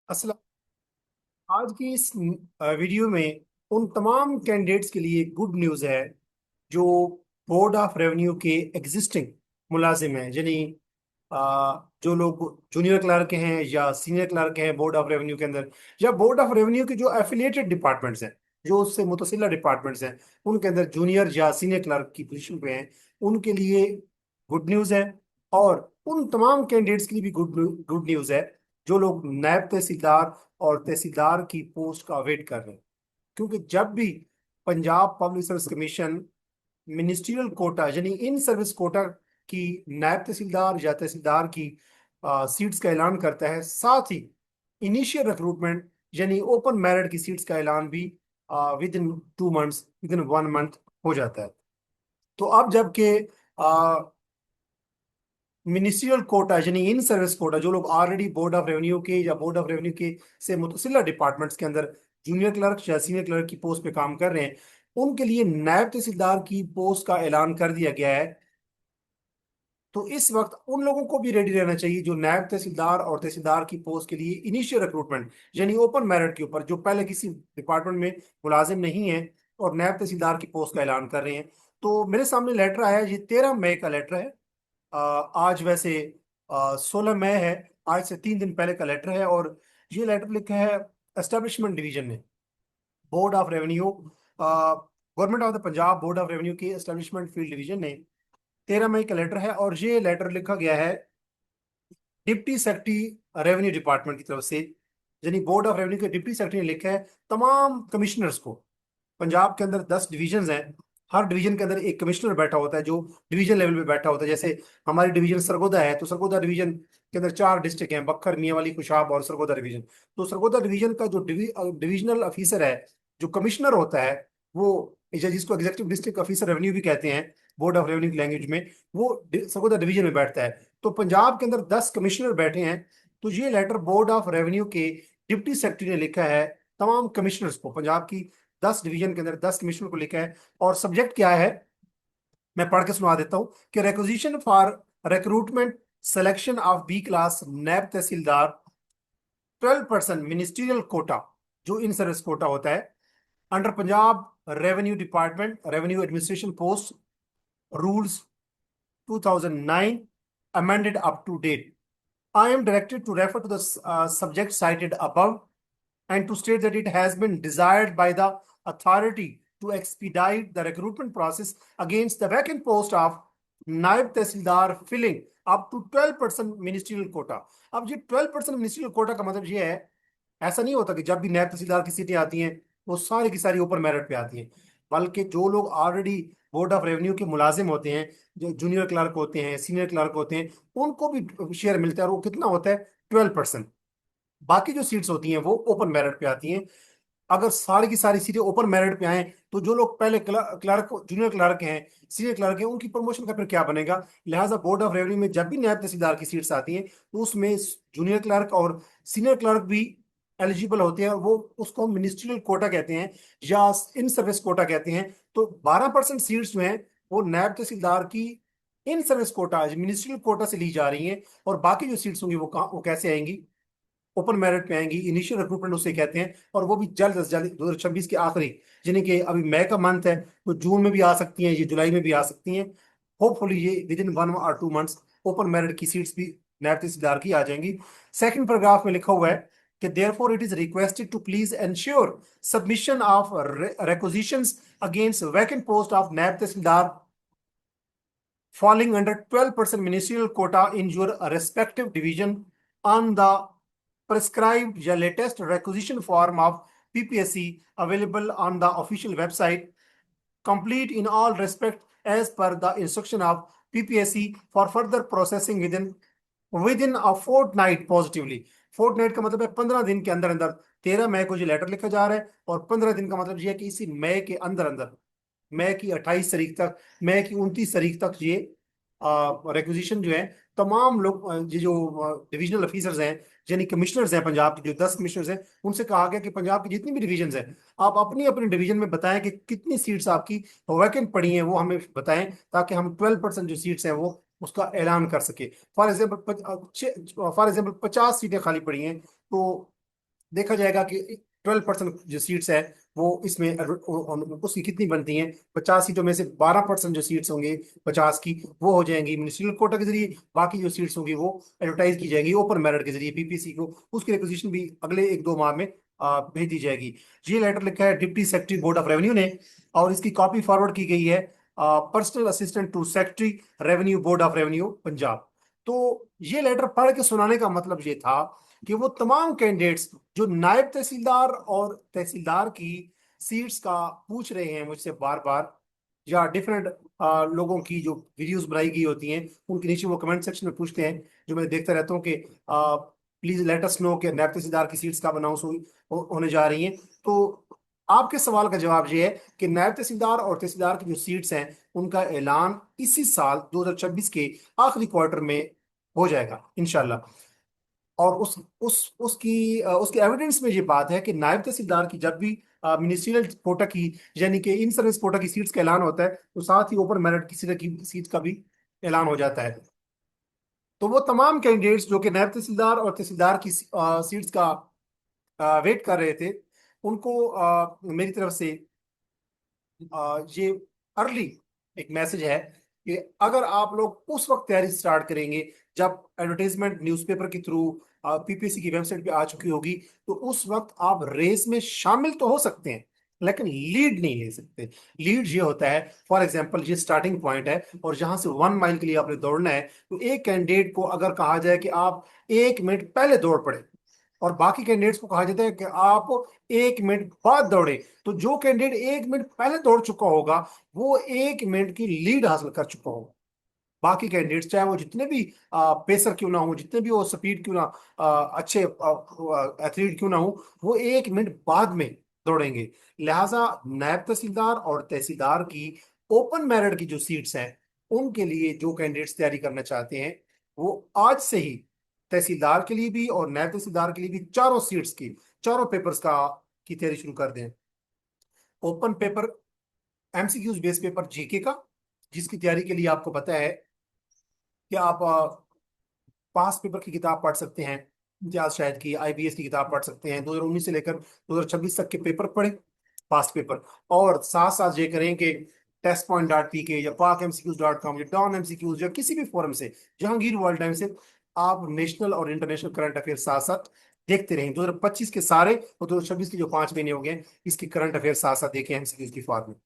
असल आज की इस वीडियो में उन तमाम कैंडिडेट्स के लिए गुड न्यूज़ है जो बोर्ड ऑफ रेवेन्यू के एग्जिस्टिंग मुलाजिम हैं, यानी जो लोग जूनियर क्लर्क हैं या सीनियर क्लर्क हैं बोर्ड ऑफ रेवेन्यू के अंदर, या बोर्ड ऑफ रेवेन्यू के जो एफिलिएटेड डिपार्टमेंट्स हैं, जो उससे मुतसिला डिपार्टमेंट्स हैं, उनके अंदर जूनियर या सीनियर क्लर्क की पोजीशन पे हैं, उनके लिए गुड न्यूज़ है। और उन तमाम कैंडिडेट्स के लिए भी गुड न्यूज़ है जो लोग नायब तहसीलदार और तहसीलदार की पोस्ट का वेट कर रहे हैं। क्योंकि जब भी Punjab public service commission ministerial quota यानी इन सर्विस कोटा की नायब तहसीलदार या तहसीलदार की सीट्स का ऐलान करता है, साथ ही इनिशियल रिक्रूटमेंट यानी ओपन मेरिट की सीट्स का ऐलान भी with in 2 months, with in 1 month हो जाता है। तो अब जबकि मिनिस्ट्रियल कोटा यानी इन सर्विस कोटा, जो लोग ऑलरेडी बोर्ड ऑफ रेवेन्यू के या बोर्ड ऑफ रेवेन्यू के से मुतसिला डिपार्टमेंट्स के अंदर जूनियर क्लर्क या सीनियर क्लर्क की पोस्ट पे काम कर रहे हैं, उनके लिए नायब तहसीलदार की पोस्ट का ऐलान कर दिया गया है। तो इस वक्त उन लोगों को भी रेडी रहना चाहिए जो नायब तहसीलदार और तहसीलदार की पोस्ट के लिए इनिशियल रिक्रूटमेंट यानी ओपन मेरिट के ऊपर, जो पहले किसी डिपार्टमेंट में मुलाजिम नहीं है और नायब तहसीलदार की पोस्ट का ऐलान कर रहे हैं। तो मेरे सामने लेटर आया है, ये 13 मई का लेटर है। आज वैसे 16 मई है, आज से 3 दिन पहले का लेटर है। और ये लेटर लिखा है एस्टेब्लिशमेंट डिवीजन ने, board of revenue, government of the Punjab board of revenue के एस्टेब्लिशमेंट फील्ड डिवीजन ने 13 मई का लेटर है। और ये लेटर लिखा गया है डिप्टी सेक्रेटरी रेवेन्यू डिपार्टमेंट की तरफ से, यानी बोर्ड ऑफ रेवेन्यू के डिप्टी सेक्रेटरी ने लिखा है तमाम कमिश्नर्स को। पंजाब के अंदर 10 डिवीजन हैं, हर डिवीजन के अंदर एक कमिश्नर बैठा होता है जो डिवीजन लेवल पे बैठा होता है। जैसे हमारी डिवीजन सरगोदा है, तो सरगोदा डिवीजन के अंदर 4 डिस्ट्रिक्ट हैं, बक्खर, मियावाली, कुशाब और सरगोदा डिवीजन। तो सरगोदा डिवीजन का जो डिविजनल ऑफिसर है, जो कमिश्नर होता है, वो जिसको एग्जीक्यूटिव डिस्ट्रिक्ट ऑफिसर रेवेन्यू भी कहते हैं बोर्ड ऑफ रेवेन्यू की लैंग्वेज में, वो सरगोदा डिवीजन में बैठता है। तो पंजाब के अंदर 10 कमिश्नर बैठे हैं। तो ये लेटर बोर्ड ऑफ रेवेन्यू के डिप्टी सेक्रेटरी ने लिखा है तमाम कमिश्नर्स को, पंजाब की 10 डिवीजन के अंदर 10 कमिश्नर को लिखा है। और सब्जेक्ट क्या है, मैं पढ़ के सुना देता हूं कि requisition for recruitment selection of B class नैब तहसीलदार 12% मिनिस्ट्रियल कोटा, जो इन सर्विस कोटा होता है, under Punjab revenue department revenue administration post rules 2009 amended up to date. I am directed to refer to the subject cited above and to state that it has been desired by the authority to expedite the recruitment process against the vacant post of नायब तहसीलदार filling up to 12% ministerial quota। अब ये 12% ministerial quota का मतलब ये है, ऐसा नहीं होता कि जब भी नायब तहसीलदार की सीटें आती हैं वो सारी की सारी ऊपर मेरिट पे आती हैं, बल्कि जो लोग ऑलरेडी बोर्ड ऑफ रेवेन्यू के मुलाजिम होते हैं, जो जूनियर क्लर्क होते हैं, सीनियर क्लर्क होते हैं, उनको भी शेयर मिलता है। और वो कितना होता है? 12%। बाकी जो सीट्स होती हैं वो ओपन मेरिट पे आती हैं। अगर सारी की सारी सीटें ओपन मेरिट पे आए तो जो लोग पहले क्लर्क जूनियर क्लर्क हैं, सीनियर क्लर्क हैं, उनकी प्रमोशन का फिर क्या बनेगा? लिहाजा बोर्ड ऑफ रेवेन्यू में जब भी नायब तहसीलदार की सीट्स आती हैं तो उसमें जूनियर क्लर्क और सीनियर क्लर्क भी एलिजिबल होते हैं, और वो उसको हम मिनिस्ट्रियल कोटा कहते हैं या इन सर्विस कोटा कहते हैं। तो 12% सीट्स जो हैं वो नायब तहसीलदार की in service quota ministerial quota से ली जा रही हैं। और बाकी जो सीट्स होंगी वो वो कैसे आएंगी? ओपन मेरिट पे आएंगी, इनिशियल रिक्रूटमेंट उसे कहते हैं। और वो भी जल्द से जल्द 2026 के आखिरी, यानी कि अभी मई का मंथ है, तो जून में भी आ सकती हैं, ये जुलाई में भी आ सकती हैं। होपफुली ये विद इन 1 और 2 मंथ्स ओपन मेरिट की सीट्स भी नायब तहसीलदार की आ जाएंगी। सेकंड पैराग्राफ में लिखा हुआ है कि therefore it is requested to please ensure submission of requisitions against vacant post of नायब तहसीलदार falling under 12% ministerial quota in your respective division on the prescribed या latest requisition form of PPSC available on the official website, complete in all respect as per the instruction of PPSC for further processing within a fortnight positively। Fortnight का मतलब है 15 दिन के अंदर अंदर। 13 मई को ये लेटर लिखा जा रहा है, और 15 दिन का मतलब ये है कि इसी मई के अंदर अंदर, मई की 28 तारीख तक, मई की 29 तारीख तक ये रिक्वेजिशन जो है, तमाम लोग ये जो डिविजनल ऑफिसर्स हैं यानी कमिश्नर्स हैं पंजाब के, जो 10 कमिश्नर्स हैं, उनसे कहा गया कि पंजाब की जितनी भी डिवीजन हैं, आप अपनी अपनी डिवीजन में बताएं कि कितनी सीट्स आपकी वैकेंट पड़ी हैं, वो हमें बताएं, ताकि हम 12% जो सीट्स हैं वो उसका ऐलान कर सके। फॉर एग्जाम्पल 50 सीटें खाली पड़ी हैं, तो देखा जाएगा कि 12% जो सीट्स है वो इसमें उसकी कितनी बनती हैं, 50 सीटों में से 12% जो सीट्स होंगे 50 की, वो हो जाएंगी मिनिस्ट्रियल कोटा के जरिए। बाकी जो सीट्स होंगी वो एडवर्टाइज की जाएंगी ओपन मेरिट के जरिए पीपीसी को, उसकी रिक्वेजिशन भी अगले 1-2 माह में भेज दी जाएगी। ये लेटर लिखा है deputy secretary board of revenue ने, और इसकी कॉपी फॉरवर्ड की गई है personal assistant to secretary revenue board of revenue Punjab. तो ये लेटर पढ़ के सुनाने का मतलब ये था कि वो तमाम कैंडिडेट्स जो नायब तहसीलदार और तहसीलदार की सीट्स का पूछ रहे हैं मुझसे बार बार, या डिफरेंट लोगों की जो वीडियोस बनाई गई होती हैं उनके नीचे वो कमेंट सेक्शन में पूछते हैं, जो मैं देखता रहता हूँ कि प्लीज लेट अस नो कि नायब तहसीलदार की सीट्स कब अनाउंस होने जा रही हैं। तो आपके सवाल का जवाब ये है कि नायब तहसीलदार और तहसीलदार की जो सीट्स हैं उनका ऐलान इसी साल 2026 के आखिरी क्वार्टर में हो जाएगा इंशाल्लाह। और उसके एविडेंस में ये बात है कि नायब तहसीलदार की जब भी मिनिस्ट्रियल कोटा की, यानी कि इन सर्विस कोटा की सीट्स का ऐलान होता है, तो साथ ही ओपन मेरिट किसी तरह की सीट का भी ऐलान हो जाता है। तो वो तमाम कैंडिडेट्स जो कि नायब तहसीलदार और तहसीलदार की सीट्स का वेट कर रहे थे, उनको मेरी तरफ से ये अर्ली एक मैसेज है कि अगर आप लोग उस वक्त तैयारी स्टार्ट करेंगे जब एडवर्टाइजमेंट न्यूज़पेपर के थ्रू पीपीसी की वेबसाइट पे आ चुकी होगी, तो उस वक्त आप रेस में शामिल तो हो सकते हैं लेकिन लीड नहीं ले सकते। लीड ये होता है, फॉर एग्जांपल ये स्टार्टिंग पॉइंट है और जहां से 1 माइल के लिए आपने दौड़ना है, तो एक कैंडिडेट को अगर कहा जाए कि आप 1 मिनट पहले दौड़ पड़े और बाकी कैंडिडेट्स को कहा जाता है कि आप 1 मिनट बाद दौड़े, तो जो कैंडिडेट 1 मिनट पहले दौड़ चुका होगा वो 1 मिनट की लीड हासिल कर चुका होगा। बाकी कैंडिडेट्स चाहे वो जितने भी पेसर क्यों ना हो, जितने भी वो स्पीड क्यों ना अच्छे एथलीट क्यों ना हो, वो 1 मिनट बाद में दौड़ेंगे। लिहाजा नायब तहसीलदार और तहसीलदार की ओपन मेरिट की जो सीट्स हैं उनके लिए जो कैंडिडेट्स तैयारी करना चाहते हैं वो आज से ही तहसीलदार के लिए भी और नायब तहसीलदार के लिए भी चारों सीट्स की, चारों पेपर्स का की तैयारी शुरू कर दें। Open paper MCQs based paper GK का, जिसकी तैयारी के लिए आपको पता है कि आप पास पेपर की किताब पढ़ सकते हैं, इम्तियाज शायद की आईबीएस की किताब पढ़ सकते हैं, 2019 से लेकर 2026 तक के पेपर पढ़ें, पास्ट पेपर। और साथ साथ ये करें कि testpoint.pk या pakmcqs.com या डॉन एमसीक्यूज या किसी भी फोरम से, जहांगीर वर्ल्ड टाइम से आप नेशनल और इंटरनेशनल करंट अफेयर साथ साथ देखते रहें। 2025 के सारे और 2026 के जो 5 महीने हो गए इसके करंट अफेयर साथ साथ देखें एमसीक्यूज की फॉर्म में।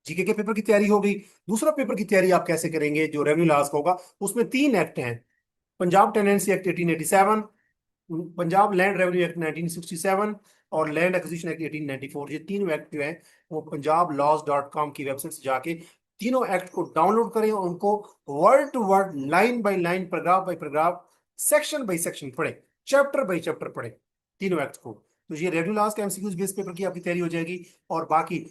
जीके के पेपर की तैयारी हो गई। दूसरा पेपर की तैयारी आप कैसे करेंगे, जो रेवेन्यू लॉस का होगा, उसमें 3 एक्ट हैं। Punjab tenancy act 1887, Punjab land revenue act 1967 और लैंड एक्विजिशन एक्ट 1894। ये तीनों एक्ट जो है वो पंजाब लॉज .com की वेबसाइट से जाके तीनों एक्ट को डाउनलोड करें और उनको word to word, line by line, paragraph by paragraph, section by section पढ़ें, चैप्टर बाय चैप्टर पढ़ें तीनों एक्ट को। तो ये रेवेन्यू लॉज का एमसीक्यूज बेस पेपर की आपकी तैयारी हो जाएगी। और बाकी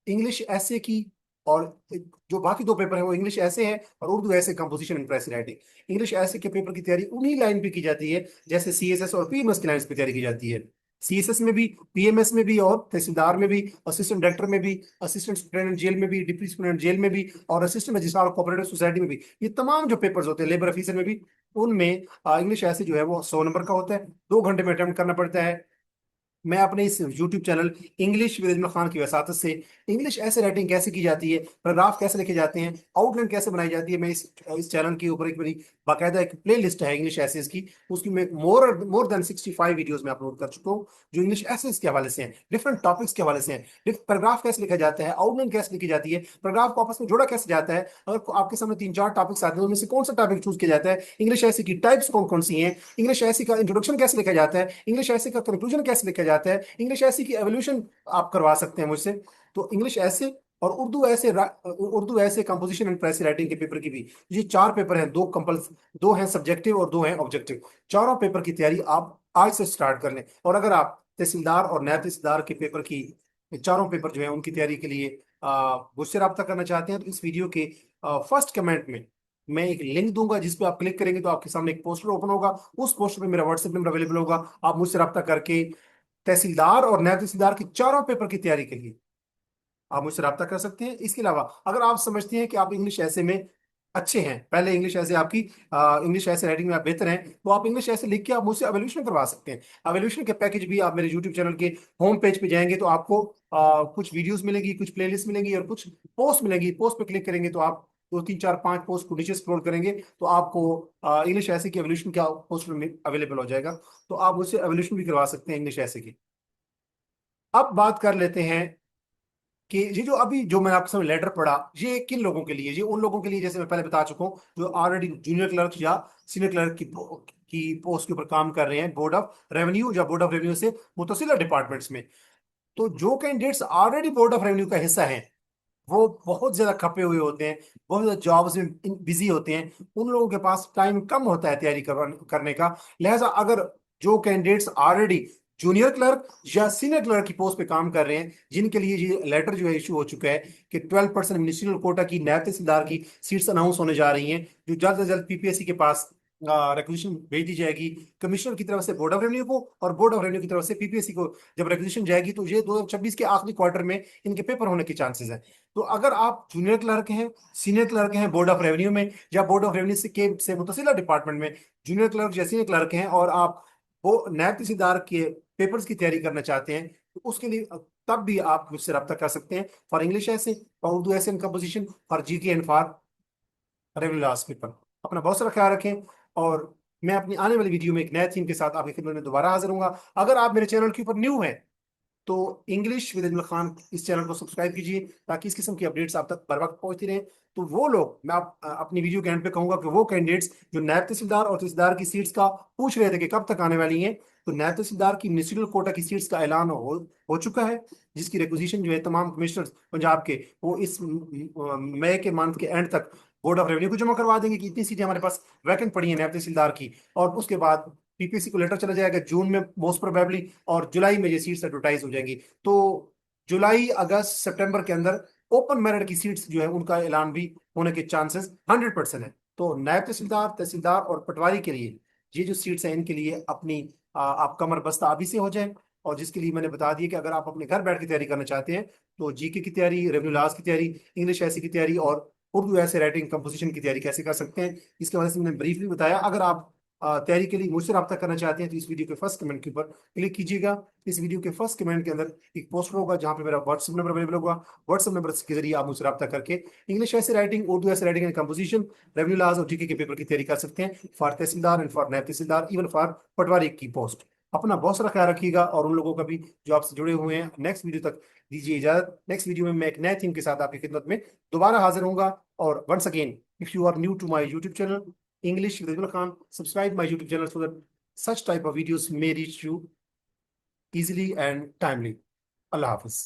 इंग्लिश ऐसे की, और जो बाकी 2 पेपर है वो इंग्लिश ऐसे है और उर्दू ऐसे, composition and press writing. English ऐसे के पेपर की तैयारी उन्हीं लाइन पे की जाती है जैसे सीएसएस और पीएमएस की लाइन पे तैयारी की जाती है। सीएसएस में भी, पीएमएस में भी, और तहसीलदार में भी, असिस्टेंट डायरेक्टर में भी, असिस्टेंट सुपरिटेंडेंट जेल में भी, डिप्टी सुपरिटेंडेंट जेल में भी, और असिस्टेंट रजिस्ट्रार कोऑपरेटिव सोसाइटी में भी, ये तमाम जो पेपर्स होते हैं लेबर ऑफिसर में भी, उनमें इंग्लिश ऐसे जो है वो 100 नंबर का होता है, 2 घंटे में अटेम्प्ट करना पड़ता है। मैं अपने इस YouTube channel English with Ajmal Khan की वसात से इंग्लिश ऐसे राइटिंग कैसे की जाती है, पैराग्राफ कैसे लिखे जाते हैं, आउटलाइन कैसे बनाई जाती है, मैं इस चैनल के ऊपर एक मेरी बाकायदा एक प्ले लिस्ट है इंग्लिश एसेस की, उसकी मैं मोर देन 65 वीडियोस में अपलोड कर चुका हूँ जो इंग्लिश एसेस के हवाले से हैं, डिफरेंट टॉपिक्स के हवाले से हैं। पैराग्राफ कैसे लिखा जाता है, आउटलाइन कैसे लिखी जाती है, पैराग्राफ को आपस में जोड़ा कैसे जाता है, अगर आपके सामने 3-4 टॉपिक्स आते हैं उनमें से कौन सा टॉपिक चूज किया जाता है, इंग्लिश ऐसे की टाइप्स कौन कौन सी हैं, इंग्लिश ऐसी का इंट्रोडक्शन कैसे लिखा जाता है, इंग्लिश ऐसे का कंक्लूजन कैसे लिखा जाता है, इंग्लिश ऐसी की एवोल्यूशन आप करवा सकते हैं मुझसे। तो इंग्लिश ऐसे और उर्दू ऐसे कंपोजिशन एंड प्रेस राइटिंग के पेपर की भी, ये 4 पेपर हैं, 2 हैं सब्जेक्टिव और 2 हैं ऑब्जेक्टिव। चारों पेपर की तैयारी आप आज से स्टार्ट कर लें। और अगर आप तहसीलदार और नायब तहसीलदार के पेपर की, चारों पेपर जो है उनकी तैयारी के लिए मुझसे रब्ता करना चाहते हैं, तो इस वीडियो के फर्स्ट कमेंट में मैं एक लिंक दूंगा जिस पे आप क्लिक करेंगे तो आपके सामने एक पोस्टर ओपन होगा। उस पोस्टर पे मेरा व्हाट्सएप नंबर अवेलेबल होगा। आप मुझसे रब्ता करके तहसीलदार और नायब तहसीलदार की चारों पेपर की तैयारी के लिए आप मुझसे रब्ता कर सकते हैं। इसके अलावा अगर आप समझते हैं कि आप इंग्लिश ऐसे में अच्छे हैं, पहले इंग्लिश ऐसे आपकी इंग्लिश ऐसे राइटिंग में आप बेहतर हैं, तो आप इंग्लिश ऐसे लिख के आप मुझसे एवोल्यूशन करवा सकते हैं। एवोल्यूशन के पैकेज भी आप मेरे यूट्यूब चैनल के होम पेज पे जाएंगे तो आपको कुछ वीडियोस मिलेंगी, कुछ प्लेलिस्ट मिलेंगी और कुछ पोस्ट मिलेंगी। पोस्ट पे क्लिक करेंगे तो आप दो तीन चार पांच पोस्ट को नीचे स्क्रॉल करेंगे तो आपको इंग्लिश ऐसे की एवोल्यूशन का पोस्ट में अवेलेबल हो जाएगा, तो आप मुझसे एवोल्यूशन भी करवा सकते हैं इंग्लिश ऐसे की। अब बात कर लेते हैं कि ये जो अभी जो मैंने आपके सामने लेटर पढ़ा, ये किन लोगों के लिए, ये उन लोगों के लिए जैसे मैं पहले बता चुका हूँ जो ऑलरेडी जूनियर क्लर्क या सीनियर क्लर्क की पोस्ट के ऊपर काम कर रहे हैं बोर्ड ऑफ रेवेन्यू या बोर्ड ऑफ रेवेन्यू से मुतसिला डिपार्टमेंट्स में। तो जो candidates already board of revenue का हिस्सा हैं वो बहुत ज्यादा खपे हुए होते हैं, बहुत ज्यादा जॉब्स में बिजी होते हैं, उन लोगों के पास टाइम कम होता है तैयारी करने का। लिहाजा अगर जो कैंडिडेट्स ऑलरेडी जूनियर क्लर्क या सीनियर क्लर्क की पोस्ट पे काम कर रहे हैं, जिनके लिए ये लेटर जो है इशू हो चुका है कि 12% मिनिस्ट्रियल कोटा की नायब तहसीलदार की सीट्स अनाउंस होने जा रही हैं, जो जल्द से जल्द पीपीएससी के पास रिक्वेजिशन भेज दी जाएगी कमिश्नर की तरफ से बोर्ड ऑफ रेवेन्यू को, और बोर्ड ऑफ रेवेन्यू की तरफ से पीपीएससी को जब रिक्वेजिशन जाएगी तो ये 2026 के आखिरी क्वार्टर में इनके पेपर होने के चांसेस हैं। तो अगर आप जूनियर क्लर्क हैं, सीनियर क्लर्क हैं बोर्ड ऑफ रेवेन्यू में या बोर्ड ऑफ रेवेन्यू से मुतसिला डिपार्टमेंट में जूनियर क्लर्क या सीनियर क्लर्क हैं और आप वो नायब तहसीलदार के पेपर्स की तैयारी करना चाहते हैं, तो उसके लिए तब भी आप मुझसे रब्ता कर सकते हैं फॉर इंग्लिश ऐसे, फॉर उर्दू ऐसे and composition, for GK and for revenue loss paper. अपना बहुत सारा ख्याल रखें, और मैं अपनी आने वाली वीडियो में एक नए थीम के साथ आपकी खिदमत में दोबारा हाजिर होऊंगा। अगर आप मेरे चैनल के ऊपर न्यू हैं तो इंग्लिश विद अजमल खान इस चैनल को सब्सक्राइब कीजिए ताकि इस किस्म की अपडेट्स आप तक बर वक्त पहुंचती रहें। तो वो लोग, मैं अपनी वीडियो के एंड पे कहूंगा कि वो कैंडिडेट्स जो नायब तहसीलदार और तहसीलदार की सीट्स का पूछ रहे थे कि कब तक आने वाली हैं, तो नायब तहसीलदार की मिनिस्ट्रियल कोटा की सीट्स का ऐलान हो चुका है, जिसकी रिक्वेजिशन जो है तमाम कमिश्नर पंजाब के वो इस मई के मंथ के एंड तक बोर्ड ऑफ रेवेन्यू को जमा करवा देंगे कि इतनी सीटें हमारे पास वैकेंट पड़ी हैं नायब तहसीलदार की। और उसके बाद पीपीएससी को लेटर चला जाएगा जून में मोस्ट प्रोबेबली, और जुलाई में ये सीट्स एडवर्टाइज हो जाएंगी। तो जुलाई अगस्त सितंबर के अंदर ओपन मेरिट की सीट्स जो है उनका ऐलान भी होने के चांसेस 100% है। तो नायब तहसीलदार, तहसीलदार और पटवारी के लिए ये जो सीट्स हैं इनके लिए अपनी आप कमर बस्ता अभी से हो जाए। और जिसके लिए मैंने बता दिया कि अगर आप अपने घर बैठ के तैयारी करना चाहते हैं तो जीके की तैयारी, रेवेन्यू लॉस की तैयारी, इंग्लिश ऐसे की तैयारी और उर्दू ऐसे राइटिंग कंपोजिशन की तैयारी कैसे कर सकते हैं, इसके वजह से मैंने ब्रीफली बताया। अगर आप तैयारी के लिए मुझसे रब्ता करना चाहते हैं तो इस वीडियो के फर्स्ट कमेंट के ऊपर क्लिक कीजिएगा। इस वीडियो के फर्स्ट कमेंट के अंदर एक पोस्ट होगा जहां पे मेरा व्हाट्सएप नंबर अवेलेबल होगा। व्हाट्सएप नंबर के जरिए आप मुझसे रब्ता करके इंग्लिश ऐसे writing, Urdu essay writing and composition, revenue laws और जीके के पेपर की तैयारी कर सकते हैं फॉर तहसीलदार एंड फॉर नायब तहसीलदार, इवन फॉर पटवारी की पोस्ट। अपना बहुत सारा ख्याल रखिएगा, और उन लोगों का भी जो आपसे जुड़े हुए हैं। नेक्स्ट वीडियो तक दीजिए इजाजत। नेक्स्ट वीडियो में मैं एक नए थीम के साथ आपकी खिदमत में दोबारा हाजिर होऊंगा। और once again, if you are new to my YouTube channel English with Ajmal Khan, subscribe my YouTube channel so that such type of videos may reach you easily and timely. Allah Hafiz.